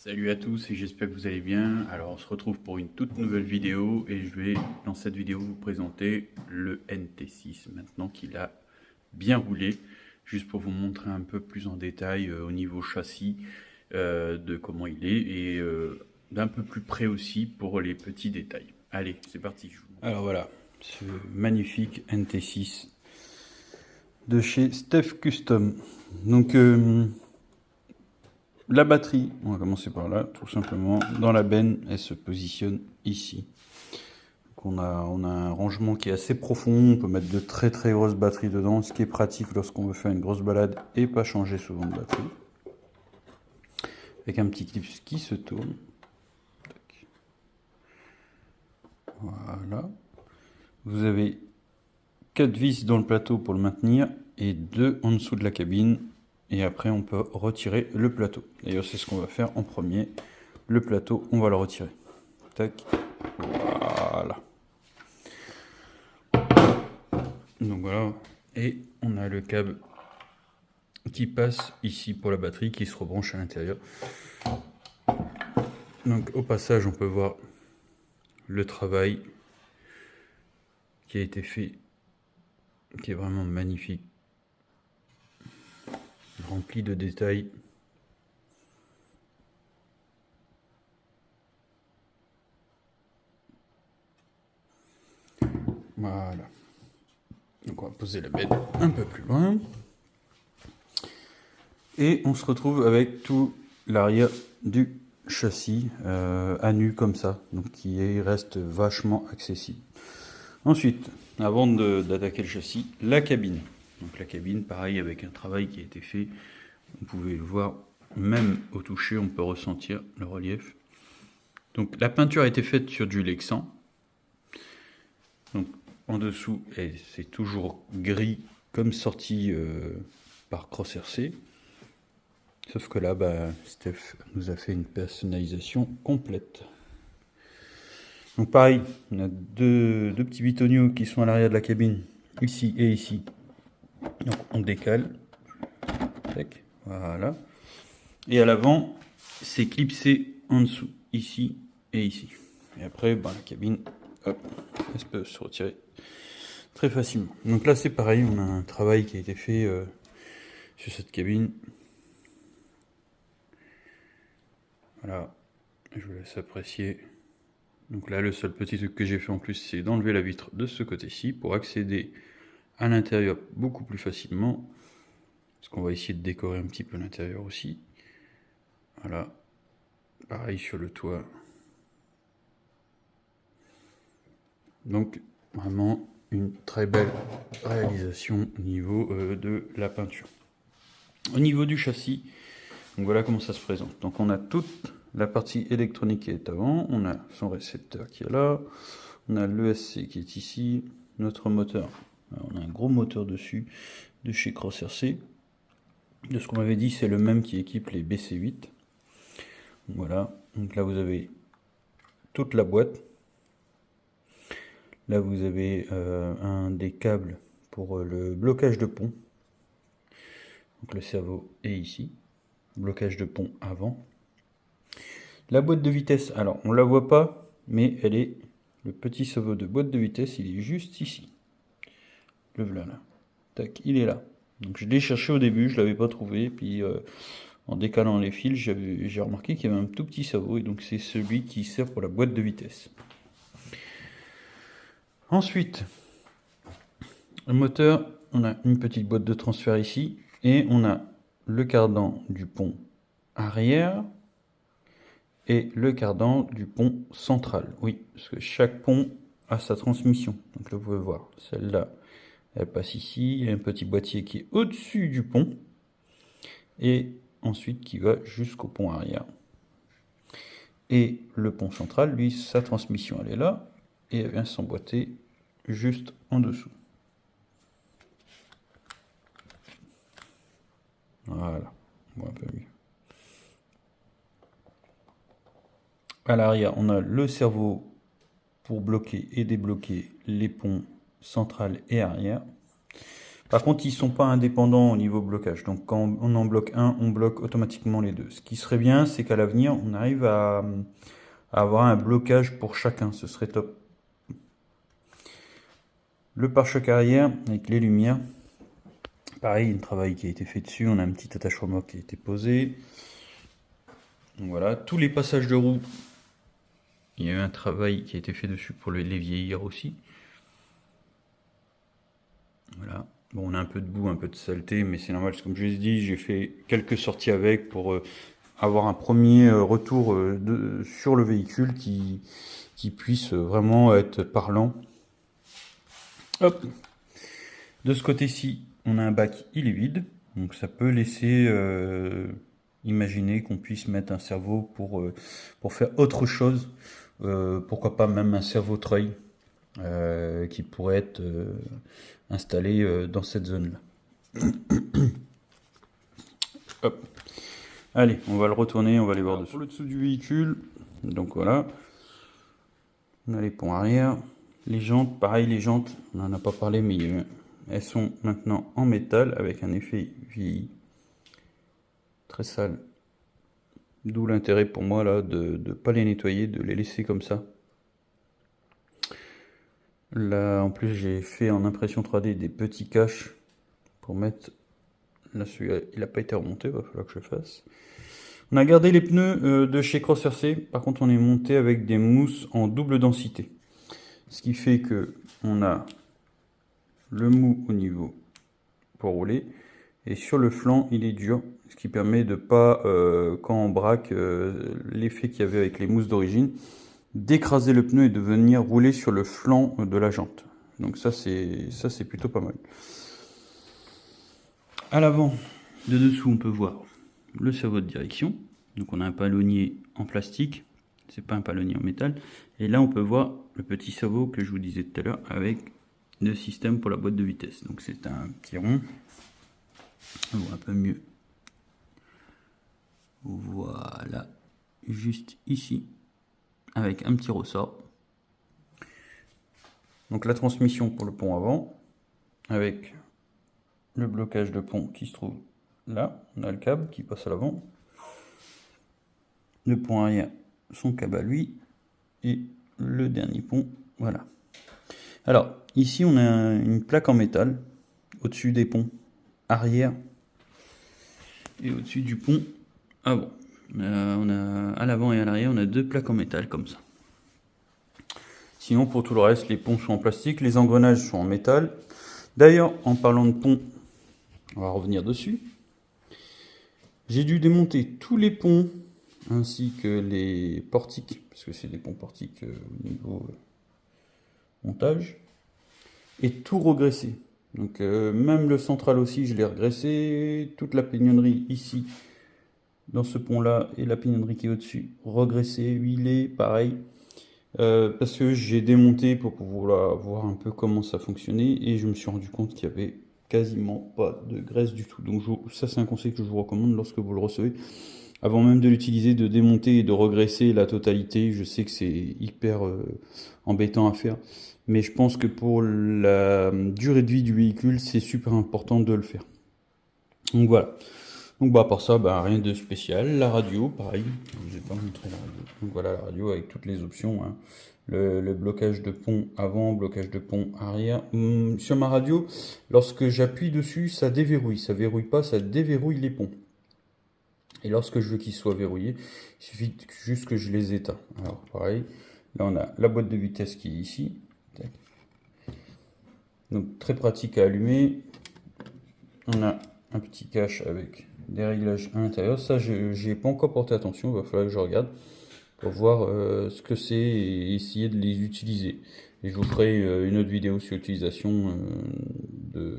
Salut à tous et j'espère que vous allez bien. Alors on se retrouve pour une toute nouvelle vidéo et je vais dans cette vidéo vous présenter le NT6 maintenant qu'il a bien roulé, juste pour vous montrer un peu plus en détail au niveau châssis de comment il est et d'un peu plus près aussi pour les petits détails. Allez, c'est parti. Alors voilà, ce magnifique NT6 de chez Steph Custom. Donc la batterie, on va commencer par là, tout simplement. Dans la benne, elle se positionne ici. Donc on a un rangement qui est assez profond. On peut mettre de très très grosses batteries dedans, ce qui est pratique lorsqu'on veut faire une grosse balade et pas changer souvent de batterie. Avec un petit clip qui se tourne. Voilà. Vous avez 4 vis dans le plateau pour le maintenir et 2 en dessous de la cabine. Et après, on peut retirer le plateau. D'ailleurs, c'est ce qu'on va faire en premier. Le plateau, on va le retirer. Tac. Voilà. Donc voilà. Et on a le câble qui passe ici pour la batterie qui se rebranche à l'intérieur. Donc au passage, on peut voir le travail qui a été fait, qui est vraiment magnifique. Rempli de détails. Voilà. Donc on va poser la bête un peu plus loin. Et on se retrouve avec tout l'arrière du châssis à nu comme ça. Donc qui reste vachement accessible. Ensuite, avant d'attaquer le châssis, la cabine. Donc la cabine, pareil, avec un travail qui a été fait. Vous pouvez le voir, même au toucher, on peut ressentir le relief. Donc la peinture a été faite sur du Lexan. Donc en dessous, c'est toujours gris comme sorti par Cross RC. Sauf que là, Steph nous a fait une personnalisation complète. Donc pareil, on a deux petits bitonio qui sont à l'arrière de la cabine, ici et ici. Donc on décale. Tac, voilà. Et à l'avant, c'est clipsé en dessous, ici et ici. Et après, la cabine, hop, elle peut se retirer très facilement. Donc là, c'est pareil, on a un travail qui a été fait sur cette cabine. Voilà, je vous laisse apprécier. Donc là, le seul petit truc que j'ai fait en plus, c'est d'enlever la vitre de ce côté-ci pour accéder à l'intérieur beaucoup plus facilement. Parce qu'on va essayer de décorer un petit peu l'intérieur aussi. Voilà, pareil sur le toit. Donc vraiment une très belle réalisation au niveau de la peinture. Au niveau du châssis, donc voilà comment ça se présente. Donc on a toute la partie électronique qui est avant, on a son récepteur qui est là, on a l'ESC qui est ici, notre moteur. Alors, on a un gros moteur dessus de chez Cross RC. De ce qu'on m'avait dit, c'est le même qui équipe les BC8. Voilà, donc là vous avez toute la boîte. Là vous avez un des câbles pour le blocage de pont. Donc le cerveau est ici. Blocage de pont avant. La boîte de vitesse, alors on la voit pas, mais elle est, le petit cerveau de boîte de vitesse, il est juste ici. Le voilà là. Tac, il est là. Donc je l'ai cherché au début, je l'avais pas trouvé, puis en décalant les fils, j'ai remarqué qu'il y avait un tout petit cerveau, et donc c'est celui qui sert pour la boîte de vitesse. Ensuite, le moteur, on a une petite boîte de transfert ici, et on a le cardan du pont arrière, et le cardan du pont central. Oui, parce que chaque pont a sa transmission. Donc là, vous pouvez voir, celle-là, elle passe ici. Il y a un petit boîtier qui est au-dessus du pont. Et ensuite, qui va jusqu'au pont arrière. Et le pont central, lui, sa transmission, elle est là. Et elle vient s'emboîter juste en dessous. Voilà, on voit un peu mieux. À l'arrière, on a le cerveau pour bloquer et débloquer les ponts central et arrière. Par contre, ils sont pas indépendants au niveau blocage. Donc quand on en bloque un, on bloque automatiquement les deux. Ce qui serait bien, c'est qu'à l'avenir, on arrive à avoir un blocage pour chacun. Ce serait top. Le pare-choc arrière avec les lumières. Pareil, un travail qui a été fait dessus. On a un petit attache remorque qui a été posé. Donc voilà, tous les passages de roue. Il y a eu un travail qui a été fait dessus pour les vieillir aussi. Voilà. Bon, on a un peu de boue, un peu de saleté, mais c'est normal. Comme je l'ai dit, j'ai fait quelques sorties avec pour avoir un premier retour sur le véhicule qui puisse vraiment être parlant. Hop. De ce côté-ci, on a un bac, il est vide. Donc ça peut laisser imaginer qu'on puisse mettre un cerveau pour faire autre chose. Pourquoi pas même un cerveau-treuil qui pourrait être installé dans cette zone-là. Hop. Allez, on va le retourner, on va aller voir dessus. Pour le dessous du véhicule, donc voilà. On a les ponts arrière. Les jantes, pareil, les jantes, on n'en a pas parlé, mais elles sont maintenant en métal avec un effet vieilli. Très sale. D'où l'intérêt pour moi là de ne pas les nettoyer, de les laisser comme ça. Là, en plus, j'ai fait en impression 3D des petits caches pour mettre. Là, celui-là, il n'a pas été remonté, il va falloir que je le fasse. On a gardé les pneus de chez Cross RC. Par contre, on est monté avec des mousses en double densité. Ce qui fait que on a le mou au niveau pour rouler. Et sur le flanc, il est dur. Ce qui permet de pas, quand on braque, l'effet qu'il y avait avec les mousses d'origine, d'écraser le pneu et de venir rouler sur le flanc de la jante. Donc ça c'est plutôt pas mal. À l'avant, de dessous, on peut voir le cerveau de direction. Donc on a un palonnier en plastique, c'est pas un palonnier en métal. Et là on peut voir le petit cerveau que je vous disais tout à l'heure avec le système pour la boîte de vitesse. Donc c'est un petit rond. On voit un peu mieux. Voilà, juste ici, avec un petit ressort. Donc la transmission pour le pont avant, avec le blocage de pont qui se trouve là. On a le câble qui passe à l'avant. Le pont arrière, son câble à lui. Et le dernier pont, voilà. Alors, ici on a une plaque en métal au-dessus des ponts arrière et au-dessus du pont avant. On a à l'avant et à l'arrière, on a deux plaques en métal comme ça. Sinon, pour tout le reste, les ponts sont en plastique, les engrenages sont en métal. D'ailleurs, en parlant de pont, on va revenir dessus. J'ai dû démonter tous les ponts ainsi que les portiques, parce que c'est des ponts portiques au niveau montage, et tout regresser. Donc même le central aussi, je l'ai regressé, toute la pignonnerie ici, dans ce pont-là, et la pignonnerie qui est au-dessus, regressé, huilé, pareil. Parce que j'ai démonté pour pouvoir voir un peu comment ça fonctionnait, et je me suis rendu compte qu'il y avait quasiment pas de graisse du tout. Donc ça c'est un conseil que je vous recommande lorsque vous le recevez. Avant même de l'utiliser, de démonter et de regresser la totalité. Je sais que c'est hyper embêtant à faire, mais je pense que pour la durée de vie du véhicule, c'est super important de le faire. Donc voilà. Donc bah, à part ça, bah, rien de spécial. La radio, pareil, je vous ai pas montré la radio. Donc voilà la radio avec toutes les options, hein. Le blocage de pont avant, blocage de pont arrière. Sur ma radio, lorsque j'appuie dessus, ça déverrouille. Ça verrouille pas, ça déverrouille les ponts. Et lorsque je veux qu'ils soient verrouillés, il suffit juste que je les éteins. Alors pareil, là on a la boîte de vitesse qui est ici. Donc très pratique à allumer. On a un petit cache avec des réglages à l'intérieur. Ça, je n'ai pas encore porté attention, il va falloir que je regarde pour voir ce que c'est et essayer de les utiliser. Et je vous ferai une autre vidéo sur l'utilisation de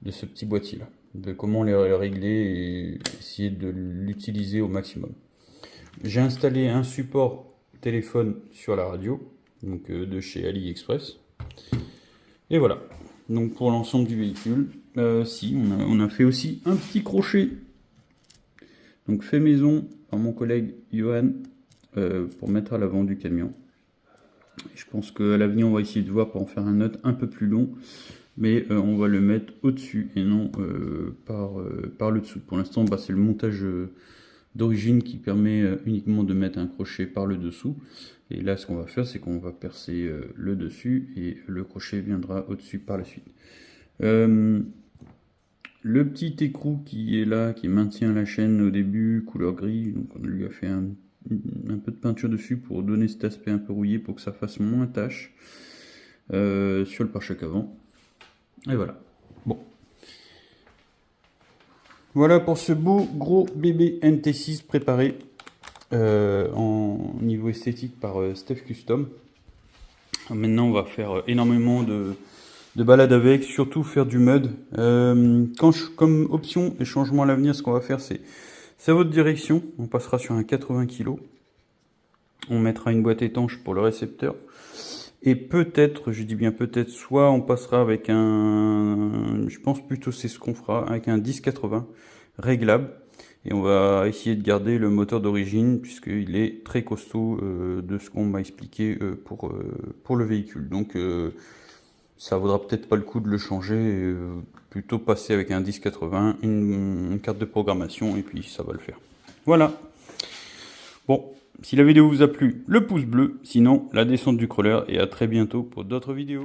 ce petit boîtier là, de comment les régler et essayer de l'utiliser au maximum. J'ai installé un support téléphone sur la radio, donc de chez AliExpress. Et voilà, donc pour l'ensemble du véhicule, on a fait aussi un petit crochet, donc fait maison par mon collègue Johan, pour mettre à l'avant du camion. Je pense qu'à l'avenir on va essayer de voir pour en faire un autre un peu plus long. mais on va le mettre au-dessus et non par le dessous. Pour l'instant, c'est le montage d'origine qui permet uniquement de mettre un crochet par le dessous. Et là, ce qu'on va faire, c'est qu'on va percer le dessus et le crochet viendra au-dessus par la suite. Le petit écrou qui est là, qui maintient la chaîne au début, couleur gris, donc on lui a fait un peu de peinture dessus pour donner cet aspect un peu rouillé, pour que ça fasse moins tache sur le pare-choc avant. Et voilà. Bon. Voilà pour ce beau gros bébé NT6 préparé en niveau esthétique par Steph Custom. Maintenant, on va faire énormément de balade avec, surtout faire du mud. Comme option et changement à l'avenir, ce qu'on va faire, c'est à votre direction. On passera sur un 80 kg. On mettra une boîte étanche pour le récepteur. Et peut-être, je dis bien peut-être, soit on passera avec je pense plutôt c'est ce qu'on fera, avec un 1080 réglable. Et on va essayer de garder le moteur d'origine, puisqu'il est très costaud de ce qu'on m'a expliqué pour le véhicule. Donc ça vaudra peut-être pas le coup de le changer, plutôt passer avec un 1080, une carte de programmation, et puis ça va le faire. Voilà. Bon, si la vidéo vous a plu, le pouce bleu, sinon la descente du crawler, et à très bientôt pour d'autres vidéos.